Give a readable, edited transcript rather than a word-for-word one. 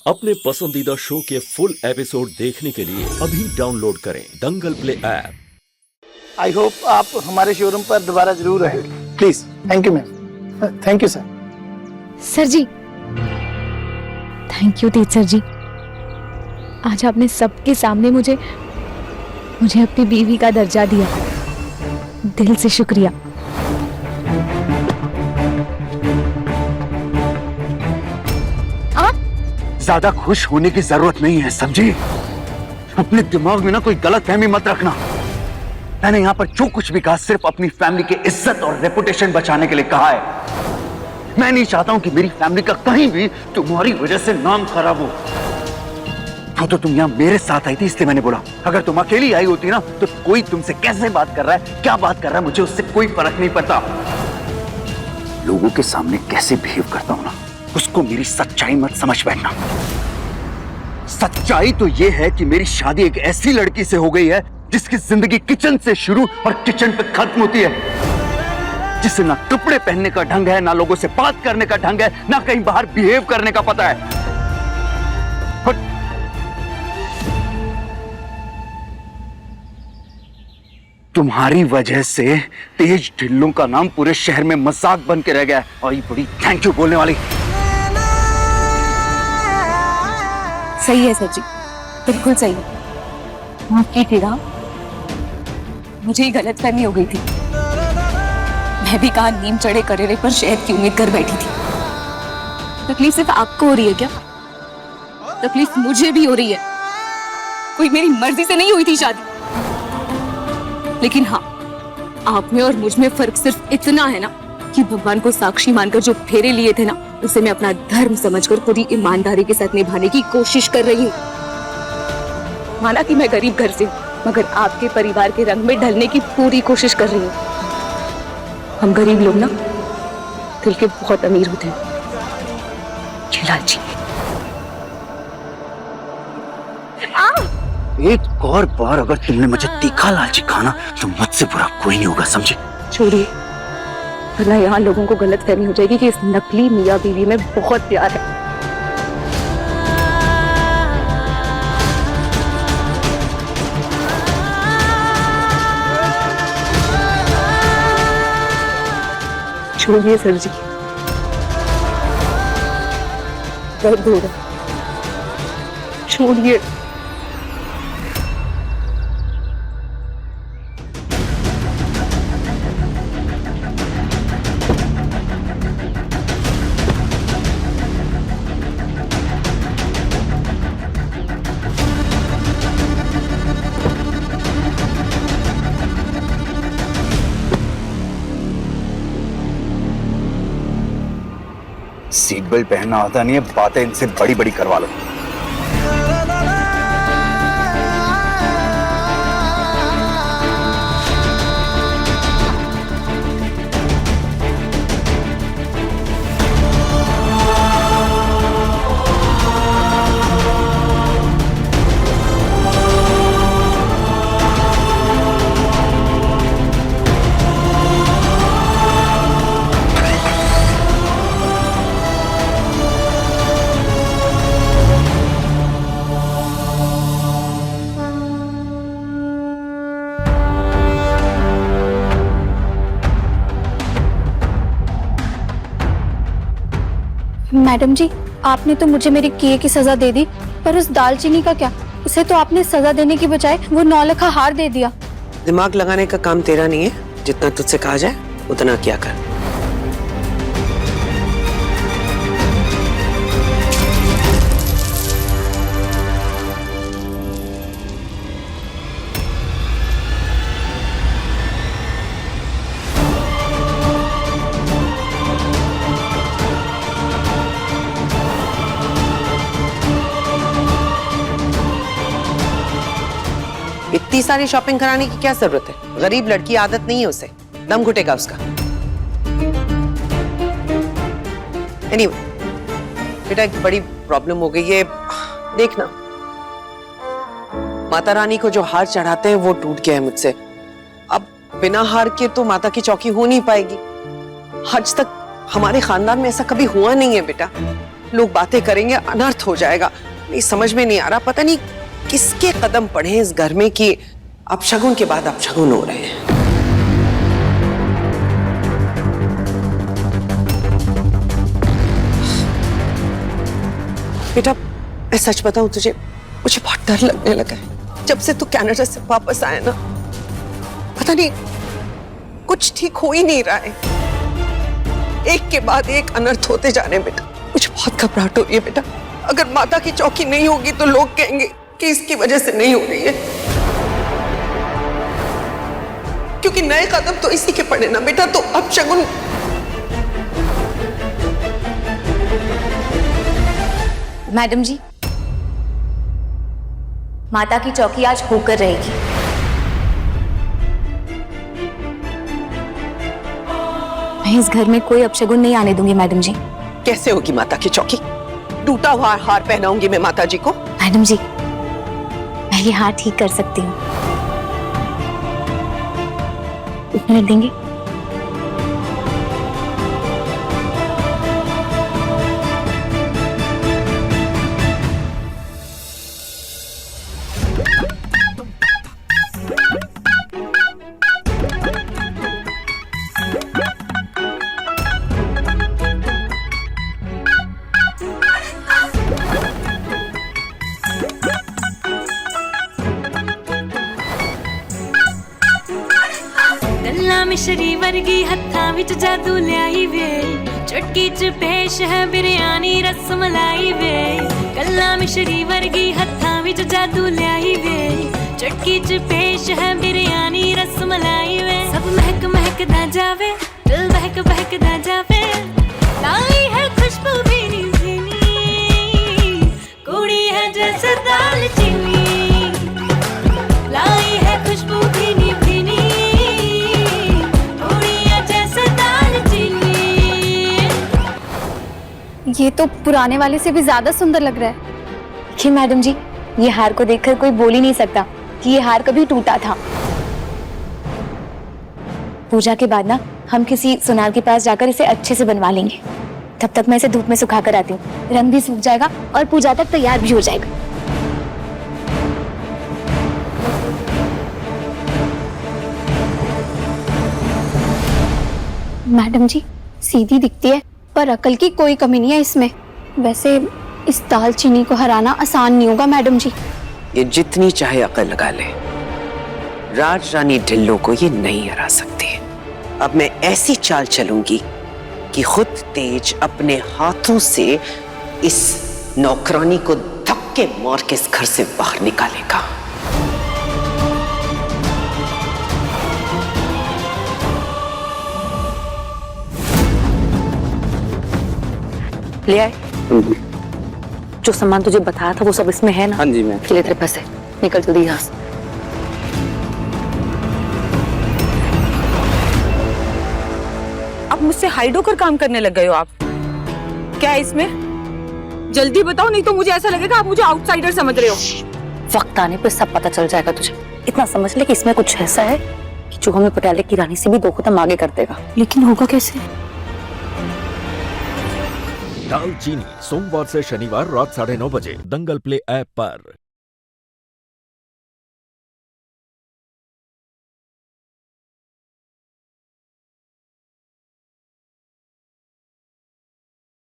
अपने पसंदीदा शो के फुल एपिसोड देखने के लिए अभी डाउनलोड करें Dangal play app. I hope आप हमारे शोरूम पर दोबारा जरूर आएंगे। Please. Thank you ma'am. Thank you sir. Sir ji, thank you Tej sir ji. आज आपने सबके सामने मुझे अपनी बीवी का दर्जा दिया। दिल से शुक्रिया। ज्यादा खुश होने की जरूरत नहीं है, समझी? अपने दिमाग में ना कोई गलत फहमी मत रखना। मैंने यहाँ पर जो कुछ भी कहा सिर्फ अपनी फैमिली की इज्जत और रेपुटेशन बचाने के लिए कहा है। मैं नहीं चाहता हूं कि मेरी फैमिली का कहीं भी तुम्हारी वजह से नाम खराब हो। तो तुम यहाँ मेरे साथ आई थी इसलिए मैंने बोला। अगर तुम अकेली आई होती ना तो कोई तुमसे कैसे बात कर रहा है, क्या बात कर रहा है, मुझे उससे कोई फर्क नहीं पड़ता। लोगों के सामने कैसे बिहेव करता हूं ना, उसको मेरी सच्चाई मत समझ बैठना। सच्चाई तो यह है कि मेरी शादी एक ऐसी लड़की से हो गई है जिसकी जिंदगी किचन से शुरू और किचन पे खत्म होती है, जिसे ना कपड़े पहनने का ढंग है, ना लोगों से बात करने का ढंग है, ना कहीं बाहर बिहेव करने का पता है। तुम्हारी वजह से तेज ढिल्लों का नाम पूरे शहर में मजाक बन के रह गया है। और ये बड़ी थैंक यू बोलने वाली। सही है सर जी, बिल्कुल सही है। माफ कीजिएगा, मुझे ही गलतफहमी हो गई थी। मैं भी कहा नीम चढ़े करेरे पर शहद की उम्मीद कर बैठी थी। तकलीफ सिर्फ आपको हो रही है क्या? तकलीफ मुझे भी हो रही है। कोई मेरी मर्जी से नहीं हुई थी शादी। लेकिन हाँ, आप में और मुझ में फर्क सिर्फ इतना है ना कि भगवान को साक्षी मानकर जो फेरे लिए थे ना, उसे मैं अपना धर्म समझकर पूरी ईमानदारी के साथ निभाने की कोशिश कर रही हूँ। माना कि मैं गरीब घर से हूँ, मगर आपके परिवार के रंग में ढलने की पूरी कोशिश कर रही हूँ। हम गरीब लोग ना दिल के बहुत अमीर होते हैं। लालची। एक और बार अगर तुमने मुझे तीखा लालची खाना तो मुझसे बुरा कोई नहीं होगा, समझे? छोड़िए, वरना यहाँ लोगों को गलत फहमी हो जाएगी कि इस नकली मियाँ बीवी में बहुत प्यार है। छोड़िए सर जी, दर्द हो रहा। छोड़िए। सीट बेल्ट पहनना आता नहीं है, बातें इनसे बड़ी बड़ी करवा लो। मैडम जी, आपने तो मुझे मेरे किए की सजा दे दी, पर उस दालचीनी का क्या? उसे तो आपने सजा देने की बजाय वो 9 लाख हार दे दिया। दिमाग लगाने का काम तेरा नहीं है। जितना तुझसे कहा जाए उतना किया कर। इतनी सारी शॉपिंग कराने की क्या जरूरत है? गरीब लड़की, आदत नहीं है उसे, दम घुटेगा उसका। एनीवे, बेटा एक बड़ी प्रॉब्लम हो गई है। देखना, माता रानी को जो हार चढ़ाते हैं वो टूट गया है मुझसे। अब बिना हार के तो माता की चौकी हो नहीं पाएगी। आज तक हमारे खानदान में ऐसा कभी हुआ नहीं है बेटा। लोग बातें करेंगे, अनर्थ हो जाएगा। नहीं समझ में नहीं आ रहा, पता नहीं किसके कदम पड़े हैं इस घर में कि अपशगुन के बाद अपशगुन हो रहे हैं। बेटा मैं सच बताऊं तुझे, मुझे बहुत डर लगने लगा है। जब से तू कनाडा से वापस आया ना, पता नहीं कुछ ठीक हो ही नहीं रहा है। एक के बाद एक अनर्थ होते जा रहे हैं बेटा। मुझे बहुत घबराहट हो रही है बेटा। अगर माता की चौकी नहीं होगी तो लोग कहेंगे कि इसकी वजह से नहीं हो रही है, क्योंकि नए कदम तो इसी के पड़े ना बेटा। तो अब शगुन मैडम जी, माता की चौकी आज होकर रहेगी। मैं इस घर में कोई अपशगुन नहीं आने दूंगी मैडम जी। कैसे होगी माता की चौकी? टूटा हुआ हार पहनाऊंगी मैं माता जी को? मैडम जी, मैं ये हार ठीक कर सकती हूँ। एक मिनट देंगे? गल्ला मिश्री वर्गी हत्था विच जादू ल्याई वे, चुटकी च पेश है बिरयानी रसमलाई वे। गल्ला मिश्री वर्गी हत्था विच जादू ल्याई वे, चुटकी च पेश है बिरयानी रसमलाई वे। सब महक महकदा जावे, दिल बहक बहकदा जावे, लाई है खुशबू भीनी भीनी, कुड़ी है जैसे दालचीनी, लाई है खुशबू भीनी भीनी, ये तो पुराने वाले से भी ज्यादा सुंदर लग रहा है। देखिए मैडम जी, ये हार को देखकर कोई बोल ही नहीं सकता कि ये हार कभी टूटा था। पूजा के बाद ना हम किसी सुनार के पास जाकर इसे अच्छे से बनवा लेंगे। तब तक मैं इसे धूप में सुखा कर आती हूँ। रंग भी सूख जाएगा और पूजा तक तैयार भी हो जाएगा। मैडम जी सीधी दिखती है पर अकल की कोई कमी नहीं है इसमें। वैसे इस दालचीनी को हराना आसान नहीं होगा मैडम जी। ये जितनी चाहे अकल लगा ले, राज रानी ढिल्लो को ये नहीं हरा सकती। अब मैं ऐसी चाल चलूंगी कि खुद तेज अपने हाथों से इस नौकरानी को धक्के मार के इस घर से बाहर निकालेगा। ले आए? जो सामान तुझे बताया था वो सब इसमें है ना? हाँ जी मैम। ले तेरे पैसे, निकल जल्दी यहाँ से। अब मुझसे हाइड होकर काम करने लग गए हो आप? क्या है इसमें? जल्दी बताओ, नहीं तो मुझे ऐसा लगेगा आप मुझे आउटसाइडर समझ रहे हो। वक्त आने पर सब पता चल जाएगा तुझे। इतना समझ ले कि इसमें कुछ ऐसा है कि जो हमें पटियाले की रानी से भी 2 कदम आगे कर देगा। लेकिन होगा कैसे? दालचीनी सोमवार से शनिवार रात 9:30 बजे दंगल प्ले ऐप पर।